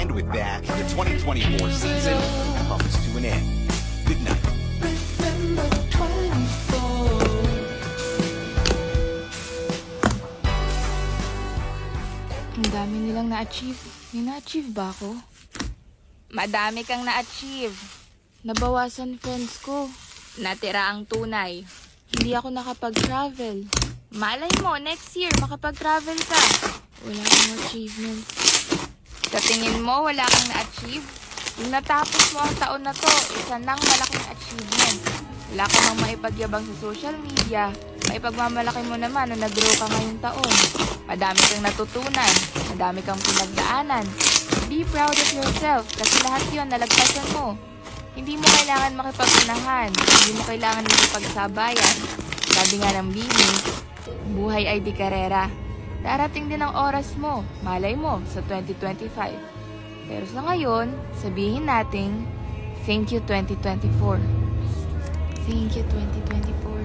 And with that, the 2024 season comes to an end. Good night. Ang dami nilang na-achieve. May na-achieve ba ako? Madami kang na-achieve. Nabawasan friends ko. Natira ang tunay. Hindi ako nakapag-travel. Malay mo, next year makapag-travel ka. Wala akong achievements. Sa tingin mo, wala kang na-achieve? Yung natapos mo ang taon na to, isa nang malaking achievement. Wala ka mang maipagyabang sa social media. Maipagmamalaki mo naman na nag-grow ka ngayong taon. Madami kang natutunan. Madami kang pinagdaanan. Be proud of yourself kasi lahat yun nalagpasan mo. Hindi mo kailangan makipag-unahan. Hindi mo kailangan makipagsabayan. Sabi nga ng Bini, buhay ay di karera. Darating din ang oras mo, malay mo, sa 2025. Pero sa ngayon, sabihin nating, thank you 2024. Thank you 2024.